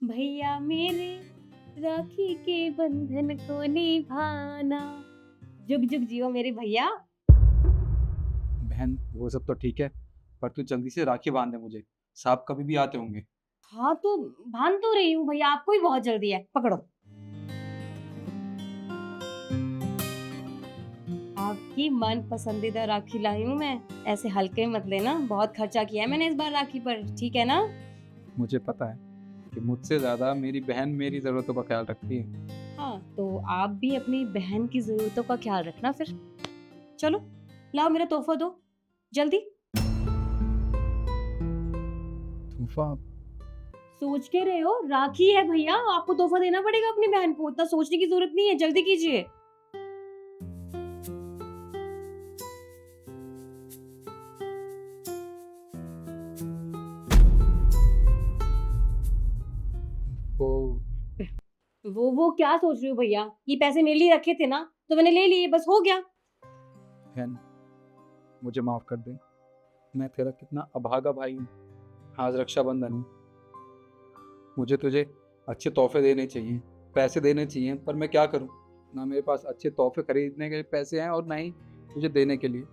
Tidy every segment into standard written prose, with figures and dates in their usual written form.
भैया मेरे राखी के बंधन को निभाना। जुग जुग जियो मेरे भैया। बहन वो सब तो ठीक है, पर तू जल्दी से राखी बांध दे मुझे। साहब कभी भी आते होंगे। हाँ तो बांध तो रही हूँ भैया, आपको ही बहुत जल्दी है, पकड़ो। आपकी मन पसंदीदा राखी लाई हूँ मैं। ऐसे हल्के मत लेना, बहुत खर्चा किया है मैंने इस बार राखी पर, ठीक है ना? मुझे पता है कि मुझसे ज्यादा मेरी बहन मेरी जरूरतों का ख्याल रखती है। हाँ तो आप भी अपनी बहन की जरूरतों का ख्याल रखना फिर। चलो लाओ मेरा तोहफा दो जल्दी। तूफा। सोच के रहे हो, राखी है भैया, आपको तोहफा देना पड़ेगा अपनी बहन को, इतना सोचने की जरूरत नहीं है, जल्दी कीजिए। वो वो क्या सोच रहे हो भैया? ये पैसे मेरे लिए रखे थे ना, तो मैंने ले लिए, बस हो गया। बहन मुझे माफ कर दे। मैं तेरा कितना अभागा भाई हूँ। आज रक्षाबंधन है, मुझे तुझे अच्छे तोहफे देने चाहिए, पैसे देने चाहिए, पर मैं क्या करूँ। ना मेरे पास अच्छे तोहफे खरीदने के पैसे हैं और ना ही तुझे देने के लिए।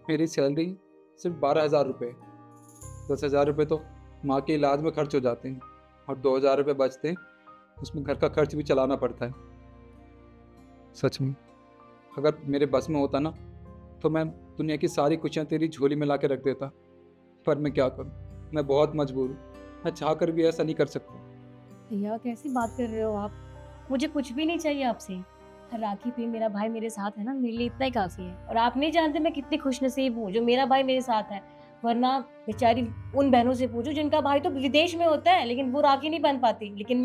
मेरी सैलरी सिर्फ 12,000 रुपये। 10,000 रुपये तो माँ के इलाज में खर्च हो जाते हैं और 2,000 रुपये बचते हैं, उसमें घर का खर्च भी चलाना पड़ता है। सच में अगर मेरे बस में होता ना, तो मैं दुनिया की सारी खुशियाँ तेरी झोली में ला के रख देता, पर मैं क्या करूँ। मैं बहुत मजबूर हूँ, मैं चाह कर भी ऐसा नहीं कर सकता। भैया कैसी बात कर रहे हो आप? मुझे कुछ भी नहीं चाहिए आपसे। राखी पे मेरा भाई मेरे साथ है ना, मेरे लिए इतना ही काफी है। और आप नहीं जानते मैं कितनी खुशनसीब हूँ जो मेरा भाई मेरे साथ है। वरना बेचारी उन बहनों से पूछो जिनका भाई तो विदेश में होता है, लेकिन वो राखी नहीं बांध पाती, लेकिन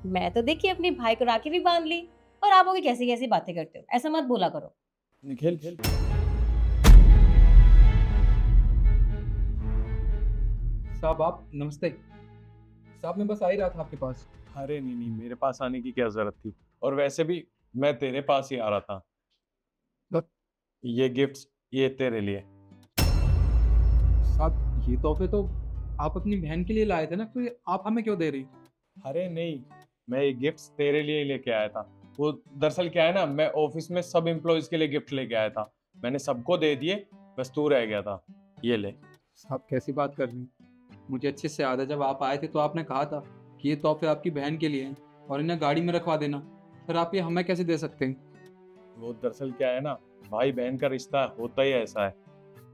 मैं तो देखिए अपने भाई को राखी भी बांध ली। और आप लोग कैसी कैसी बातें करते हो, ऐसा मत बोला करो। निखिल। साहब आप नमस्ते। साहब मैं बस आ ही रहा था आपके पास। अरे नहीं नहीं, मेरे पास आने की क्या जरूरत थी। और वैसे भी मैं तेरे पास ही आ रहा था। बस। ये गिफ्ट्स ये तेरे लिए। साहब ये तोहफे तो आप अपनी बहन के लिए लाए थे ना, तो ये आप हमें क्यों दे रही। अरे नहीं, मैं ये गिफ्ट्स तेरे लिए ही लेके आया था। वो दरअसल क्या है ना, मैं ऑफिस में सब एम्प्लॉयज के लिए गिफ्ट लेके आया था। मैंने सबको दे दिए, बस तू रह गया था। ये ले। साहब कैसी बात कर रही हैं? मुझे अच्छे से याद है जब आप आए थे तो आपने कहा था कि ये तोहफे आपकी बहन के लिए हैं और इन्हें गाड़ी में रखवा देना। फिर आप ये हमें कैसे दे सकते हैं। वो दरअसल क्या है ना, भाई बहन का रिश्ता होता ही ऐसा है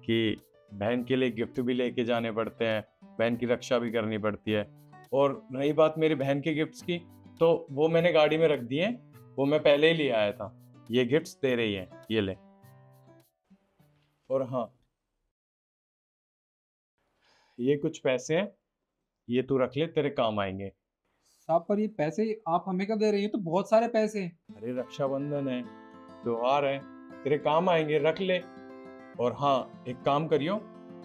कि बहन के लिए गिफ्ट भी लेके जाने पड़ते हैं, बहन की रक्षा भी करनी पड़ती है। और रही बात मेरी बहन के गिफ्ट्स की, तो वो मैंने गाड़ी में रख दिए हैं। वो मैं पहले ही ले आया था। ये गिफ्ट्स तेरे ही हैं, ये ले। और हाँ, ये कुछ पैसे हैं, ये तू रख ले, तेरे काम आएंगे। साहब पर ये पैसे आप हमें कब दे रही हैं, तो बहुत सारे पैसे हैं। अरे रक्षाबंधन है, त्योहार है, तेरे काम आएंगे, रख ले। और हाँ, एक काम करियो,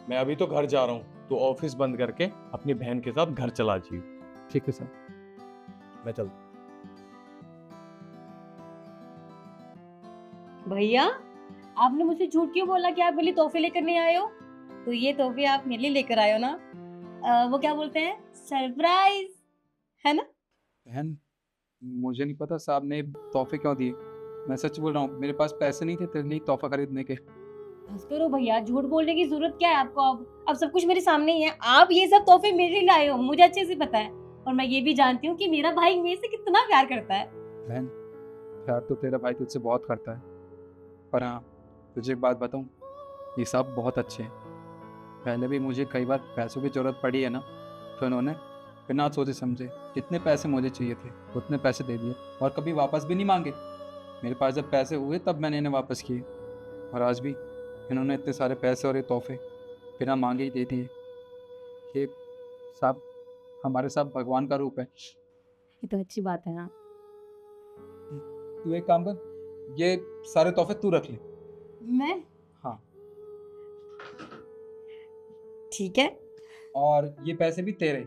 मैं अभी तो घर जा रहा हूँ, तो ऑफिस बंद करके अपनी बहन के साथ घर चला जाइयो। ठीक है साहब। मैं चल। भैया आपने मुझसे झूठ क्यों बोला कि आप मेरे लिए तोहफे लेकर नहीं आए हो? तो ये तोहफे आप मेरे लिए लेकर आए हो ना। वो क्या बोलते हैं, सरप्राइज, है ना? बहन मुझे नहीं पता साहब ने तोहफे क्यों दिए। मैं सच बोल रहा हूँ, मेरे पास पैसे नहीं थे तेरे लिए तोहफा खरीदने के। बस करो भैया, झूठ बोलने की जरूरत क्या है आपको? अब सब कुछ मेरे सामने ही है। आप ये सब तोहफे मेरे लिए लाए हो, मुझे अच्छे से पता है। और मैं ये भी जानती हूँ कि मेरा भाई मेरे से कितना प्यार करता है। बहन प्यार तो तेरा भाई तुझसे बहुत करता है, पर हाँ तुझे एक बात बताऊँ, ये साहब बहुत अच्छे हैं। पहले भी मुझे कई बार पैसों की ज़रूरत पड़ी है ना, तो इन्होंने बिना सोचे समझे जितने पैसे मुझे चाहिए थे उतने पैसे दे दिए और कभी वापस भी नहीं मांगे। मेरे पास जब पैसे हुए तब मैंने इन्हें वापस किए, और आज भी इन्होंने इतने सारे पैसे और ये तोहफे बिना मांगे ही दे दिए। ये साहब हमारे साथ भगवान का रूप है। ये तो अच्छी बात है ना। तू एक काम कर, ये सारे तोहफे तू रख ले। मैं हाँ। ठीक है। और ये पैसे भी तेरे,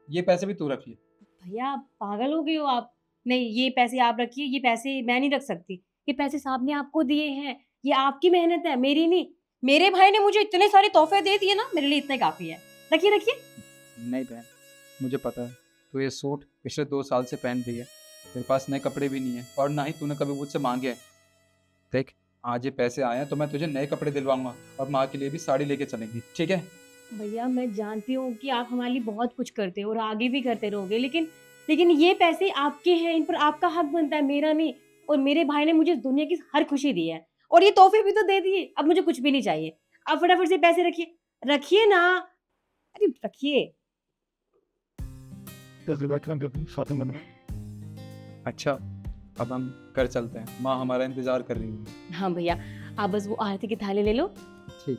ये पैसे भी तू रख ले। भैया आप पागल हो गए हो आप? नहीं, ये पैसे आप रखिए, ये पैसे मैं नहीं रख सकती। ये पैसे साहब ने आपको दिए हैं, ये आपकी मेहनत है, मेरी नहीं। मेरे भाई ने मुझे इतने सारे तोहफे दे दिए ना, मेरे लिए इतना ही काफी है। रखिए रखिए। नहीं बहन, मुझे पता है तू ये सूट पिछले 2 साल से पहन रही है, तेरे पास नए कपड़े भी नहीं है और ना ही तूने कभी मुझसे मांगे हैं। देख, आज ये पैसे आए हैं तो मैं तुझे नए कपड़े दिलवाऊंगा और माँ के लिए भी साड़ी लेके चलेंगी, ठीक है? भैया मैं जानती हूँ कि आप हमारे लिए बहुत कुछ करते हो और आगे भी करते रहोगे, लेकिन ये पैसे आपके हैं, इन पर आपका हक बनता है, मेरा नहीं। और मेरे भाई ने मुझे दुनिया की हर खुशी दी है और ये तोहफे भी तो दे दिए। अब मुझे कुछ भी नहीं चाहिए। अब फटाफट से पैसे रखिए, रखिए ना। अरे रखिए। अच्छा, अब हम घर चलते हैं, माँ हमारा इंतजार कर रही है। हाँ भैया, आप बस वो आरती की थाली ले लो। ठीक।